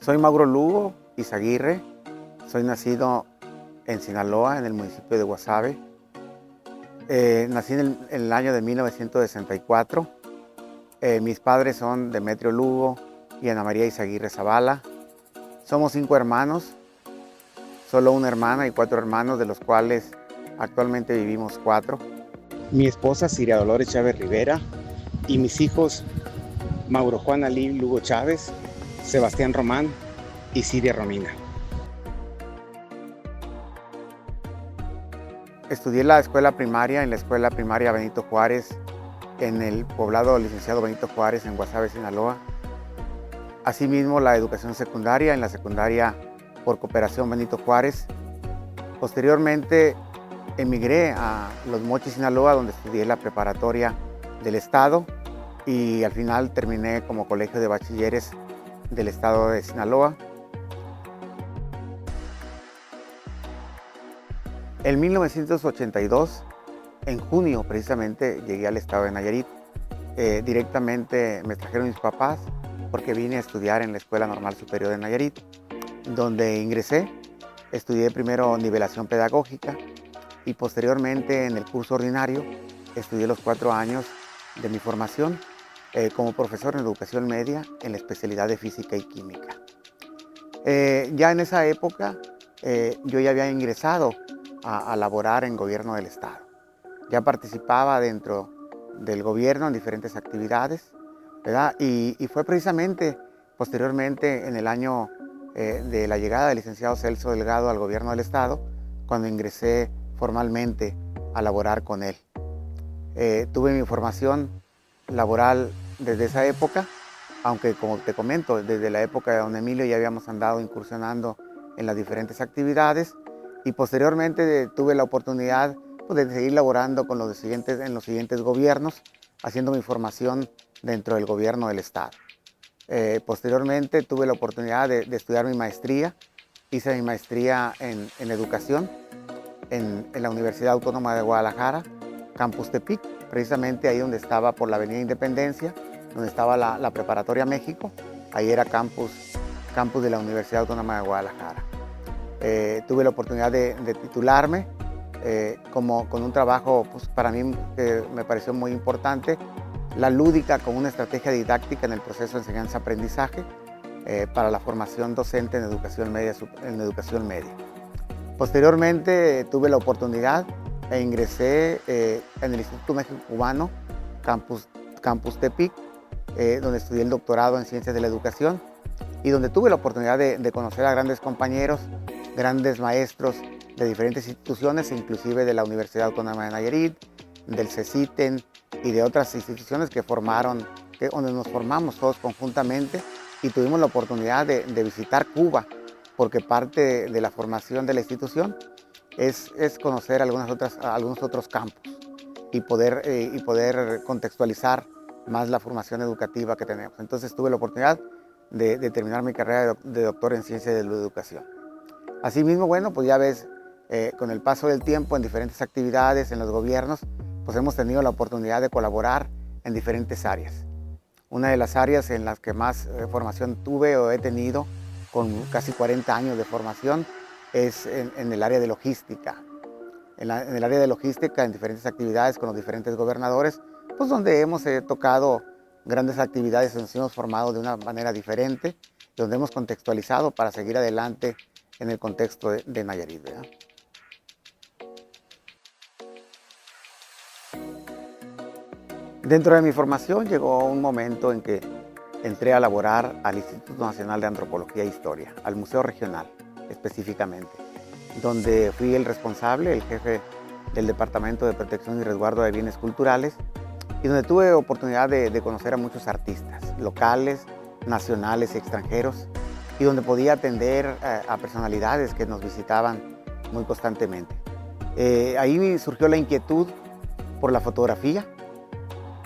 Soy Mauro Lugo Izaguirre, soy nacido en Sinaloa, en el municipio de Guasave. Nací en el año de 1964. Mis padres son Demetrio Lugo y Ana María Izaguirre Zavala. Somos 5 hermanos, solo una hermana y 4 hermanos, de los cuales actualmente vivimos 4. Mi esposa Siria Dolores Chávez Rivera y mis hijos Mauro Juan Ali Lugo Chávez, Sebastián Román y Siria Romina. Estudié la escuela primaria en la escuela primaria Benito Juárez, en el poblado Licenciado Benito Juárez, en Guasave, Sinaloa. Asimismo, la educación secundaria en la secundaria por Cooperación Benito Juárez. Posteriormente, emigré a Los Mochis, Sinaloa, donde estudié la preparatoria del estado y al final terminé como colegio de bachilleres del estado de Sinaloa. En 1982, en junio precisamente, llegué al estado de Nayarit. Directamente me trajeron mis papás porque vine a estudiar en la Escuela Normal Superior de Nayarit, donde ingresé. Estudié primero nivelación pedagógica y posteriormente en el curso ordinario estudié los 4 años de mi formación como profesor en educación media en la especialidad de física y química. Ya en esa época yo ya había ingresado a laborar en gobierno del estado. Ya participaba dentro del gobierno en diferentes actividades, ¿verdad? Y fue precisamente posteriormente en el año de la llegada del licenciado Celso Delgado al gobierno del estado cuando ingresé formalmente a laborar con él. Tuve mi formación laboral desde esa época, aunque como te comento, desde la época de don Emilio ya habíamos andado incursionando en las diferentes actividades y posteriormente tuve la oportunidad de seguir laborando en los siguientes gobiernos, haciendo mi formación dentro del gobierno del estado. Posteriormente tuve la oportunidad de estudiar mi maestría. Hice mi maestría en educación en la Universidad Autónoma de Guadalajara, Campus Tepic, precisamente ahí donde estaba por la Avenida Independencia, donde estaba la Preparatoria México. Ahí era campus de la Universidad Autónoma de Guadalajara. Tuve la oportunidad de titularme con un trabajo para mí que me pareció muy importante, la lúdica como una estrategia didáctica en el proceso de enseñanza-aprendizaje para la formación docente en educación media. Posteriormente tuve la oportunidad e ingresé en el Instituto México Cubano, Campus Tepic, donde estudié el doctorado en Ciencias de la Educación y donde tuve la oportunidad de conocer a grandes compañeros, grandes maestros de diferentes instituciones, inclusive de la Universidad Autónoma de Nayarit, del CECITEN y de otras instituciones donde nos formamos todos conjuntamente y tuvimos la oportunidad de visitar Cuba, porque parte de la formación de la institución es conocer algunos otros campos y poder contextualizar más la formación educativa que tenemos. Entonces tuve la oportunidad de terminar mi carrera de doctor en Ciencias de la Educación. Asimismo, bueno, pues ya ves, con el paso del tiempo en diferentes actividades en los gobiernos, pues hemos tenido la oportunidad de colaborar en diferentes áreas. Una de las áreas en las que más formación tuve o he tenido, con casi 40 años de formación, es en el área de logística. En el área de logística, en diferentes actividades con los diferentes gobernadores, pues donde hemos tocado grandes actividades, donde nos hemos formado de una manera diferente, donde hemos contextualizado para seguir adelante en el contexto de Nayarit, ¿verdad? Dentro de mi formación llegó un momento en que entré a laborar al Instituto Nacional de Antropología e Historia, al Museo Regional específicamente, donde fui el responsable, el jefe del Departamento de Protección y Resguardo de Bienes Culturales y donde tuve oportunidad de conocer a muchos artistas locales, nacionales y extranjeros y donde podía atender a personalidades que nos visitaban muy constantemente. Ahí surgió la inquietud por la fotografía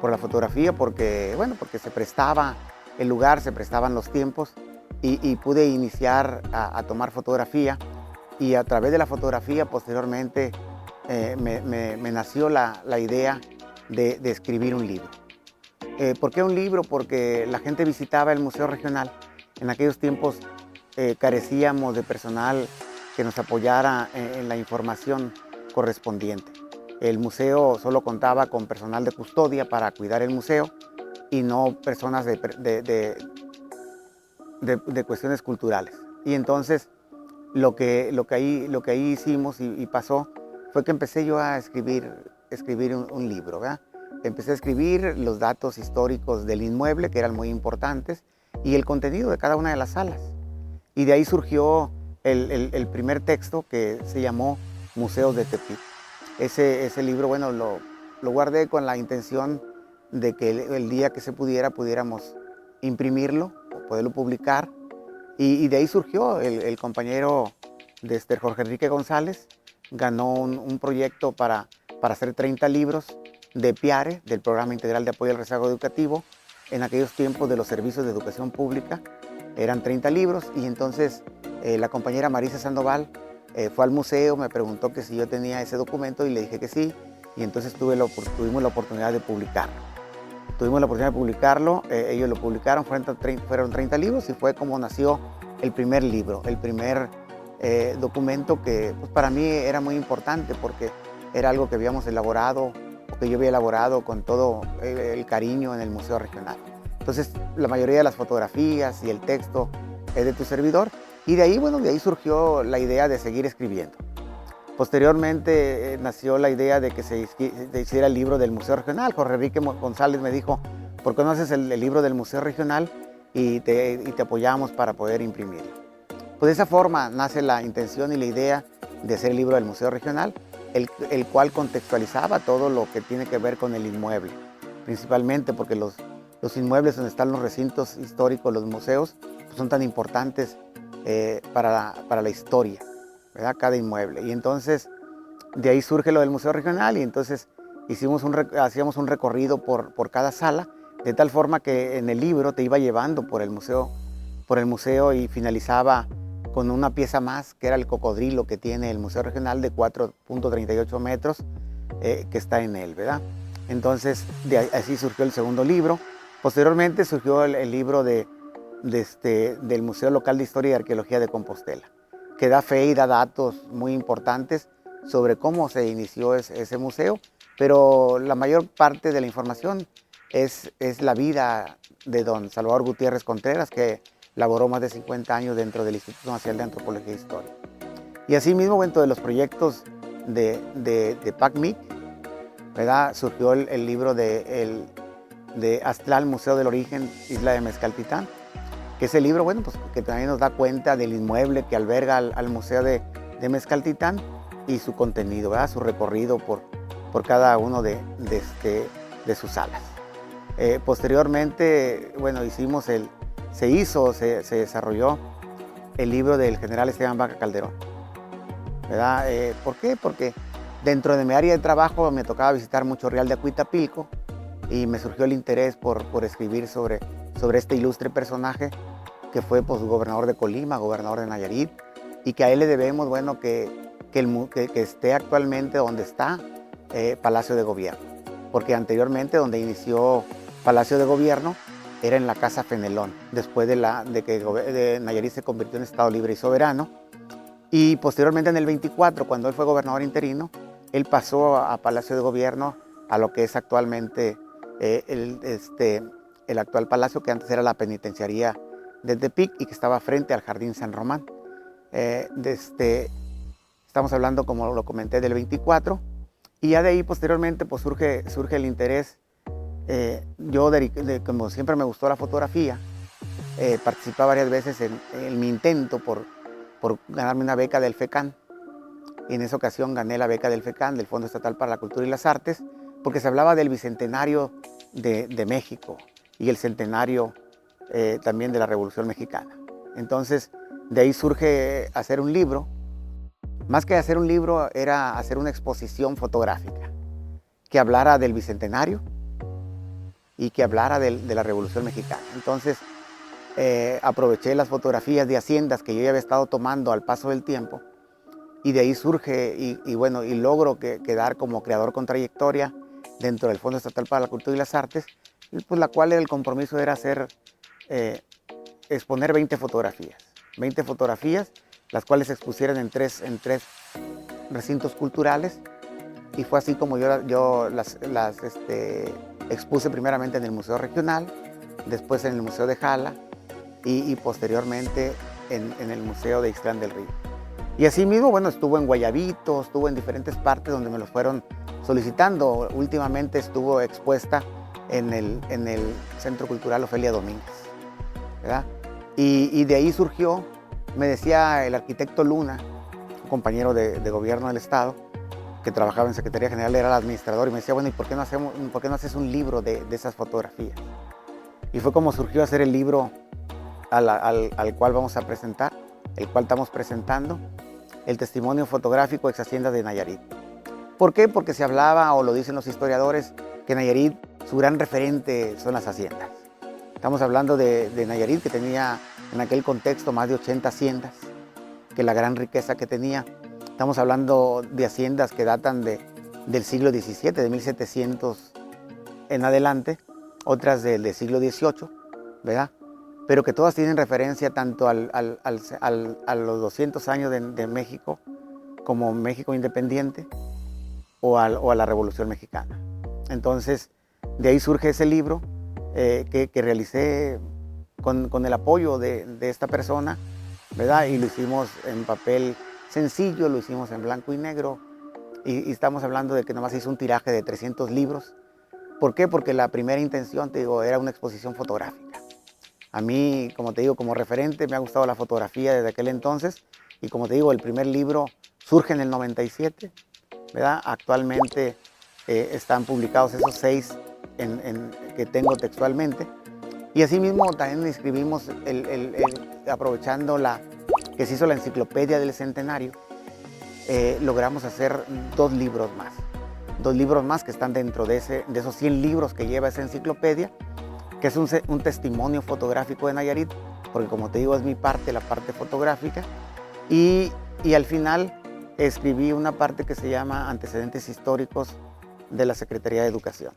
porque se prestaba el lugar, se prestaban los tiempos y pude iniciar a tomar fotografía y a través de la fotografía posteriormente me nació la idea de escribir un libro. ¿Por qué un libro? Porque la gente visitaba el Museo Regional. En aquellos tiempos carecíamos de personal que nos apoyara en la información correspondiente. El museo solo contaba con personal de custodia para cuidar el museo y no personas de cuestiones culturales. Y entonces lo que ahí hicimos y pasó fue que empecé yo a escribir un libro, ¿verdad? Empecé a escribir los datos históricos del inmueble, que eran muy importantes, y el contenido de cada una de las salas. Y de ahí surgió el primer texto, que se llamó Museos de Tepic. Ese libro, bueno, lo guardé con la intención de que el día que se pudiéramos imprimirlo o poderlo publicar. Y de ahí surgió el compañero Jorge Enrique González, ganó un proyecto para hacer 30 libros de PIARE, del Programa Integral de Apoyo al Rezago Educativo. En aquellos tiempos de los servicios de educación pública eran 30 libros, y entonces la compañera Marisa Sandoval fue al museo, me preguntó que si yo tenía ese documento y le dije que sí, y entonces tuvimos la oportunidad de publicarlo. Ellos lo publicaron, fueron 30 libros, y fue como nació el primer libro, el primer documento que pues, para mí era muy importante, porque era algo que habíamos elaborado, o que yo había elaborado con todo el cariño en el Museo Regional. Entonces, la mayoría de las fotografías y el texto es de tu servidor, y de ahí surgió la idea de seguir escribiendo. Posteriormente nació la idea de que se hiciera el libro del Museo Regional. Jorge Enrique González me dijo, ¿por qué no haces el libro del Museo Regional y te apoyamos para poder imprimirlo? Pues de esa forma nace la intención y la idea de hacer el libro del Museo Regional, el cual contextualizaba todo lo que tiene que ver con el inmueble, principalmente porque los inmuebles donde están los recintos históricos, los museos, pues son tan importantes para la historia, ¿verdad? Cada inmueble. Y entonces de ahí surge lo del Museo Regional, y entonces hacíamos un recorrido por cada sala, de tal forma que en el libro te iba llevando por el museo y finalizaba con una pieza más, que era el cocodrilo que tiene el Museo Regional de 4.38 metros, que está en él, ¿verdad? Entonces así surgió el segundo libro. Posteriormente surgió el libro del Museo Local de Historia y Arqueología de Compostela, que da fe y da datos muy importantes sobre cómo se inició ese museo, pero la mayor parte de la información es la vida de don Salvador Gutiérrez Contreras, que laboró más de 50 años dentro del Instituto Nacional de Antropología e Historia. Y asimismo, dentro de los proyectos de PACMIC, ¿verdad?, surgió el libro de Aztlán, Museo del Origen, Isla de Mezcaltitán, que ese libro, bueno, pues que también nos da cuenta del inmueble que alberga al Museo de Mezcaltitán y su contenido, ¿verdad?, su recorrido por cada uno de sus salas. Posteriormente, bueno, se desarrolló el libro del general Esteban Vaca Calderón, ¿verdad? ¿Por qué? Porque dentro de mi área de trabajo me tocaba visitar mucho Real de Acuitapilco, y me surgió el interés por escribir sobre este ilustre personaje que fue, pues, gobernador de Colima, gobernador de Nayarit, y que a él le debemos, bueno, que esté actualmente donde está Palacio de Gobierno, porque anteriormente donde inició Palacio de Gobierno era en la Casa Fenelón, después de que Nayarit se convirtió en Estado libre y soberano, y posteriormente en el 24, cuando él fue gobernador interino, él pasó a Palacio de Gobierno, a lo que es actualmente el actual palacio, que antes era la penitenciaría de Tepic y que estaba frente al Jardín San Román. Estamos hablando, como lo comenté, del 24, y ya de ahí posteriormente pues surge el interés. Yo, como siempre me gustó la fotografía, participé varias veces en mi intento por ganarme una beca del FECAN, y en esa ocasión gané la beca del FECAN, del Fondo Estatal para la Cultura y las Artes, porque se hablaba del bicentenario de México y el centenario también de la Revolución Mexicana. Entonces, de ahí surge hacer un libro. Más que hacer un libro, era hacer una exposición fotográfica que hablara del bicentenario y que hablara de la Revolución Mexicana. Entonces, aproveché las fotografías de haciendas que yo ya había estado tomando al paso del tiempo, y de ahí surge y logro quedar como creador con trayectoria dentro del Fondo Estatal para la Cultura y las Artes, pues la cual el compromiso era exponer 20 fotografías. 20 fotografías, las cuales se expusieron en tres recintos culturales, y fue así como yo las expuse primeramente en el Museo Regional, después en el Museo de Jala y posteriormente en el Museo de Ixtlán del Río. Y así mismo, bueno, estuvo en Guayabito, estuvo en diferentes partes donde me los fueron solicitando. Últimamente estuvo expuesta en el Centro Cultural Ofelia Domínguez, ¿verdad? Y de ahí surgió, me decía el arquitecto Luna, un compañero de gobierno del Estado, que trabajaba en Secretaría General, era el administrador, y me decía, bueno, ¿y por qué no haces un libro de esas fotografías? Y fue como surgió hacer el libro al cual vamos a presentar, el cual estamos presentando, el testimonio fotográfico ex hacienda de Nayarit. ¿Por qué? Porque se hablaba, o lo dicen los historiadores, que Nayarit, su gran referente son las haciendas. Estamos hablando de Nayarit, que tenía en aquel contexto más de 80 haciendas, que la gran riqueza que tenía. Estamos hablando de haciendas que datan del siglo XVII, de 1700 en adelante, otras del siglo XVIII, ¿verdad? Pero que todas tienen referencia tanto a los 200 años de México, como México independiente, o a la Revolución Mexicana. Entonces, de ahí surge ese libro que realicé con el apoyo de esta persona, ¿verdad? Y lo hicimos en papel sencillo, lo hicimos en blanco y negro, y estamos hablando de que nomás hizo un tiraje de 300 libros. ¿Por qué? Porque la primera intención, te digo, era una exposición fotográfica. A mí, como te digo, como referente me ha gustado la fotografía desde aquel entonces, y como te digo, el primer libro surge en el 97, ¿verdad? Actualmente están publicados esos 6 que tengo textualmente, y asimismo también escribimos, aprovechando que se hizo la enciclopedia del centenario, logramos hacer 2 libros más. 2 libros más que están dentro de esos 100 libros que lleva esa enciclopedia, que es un testimonio fotográfico de Nayarit, porque como te digo es mi parte, la parte fotográfica, y al final escribí una parte que se llama Antecedentes históricos de la Secretaría de Educación.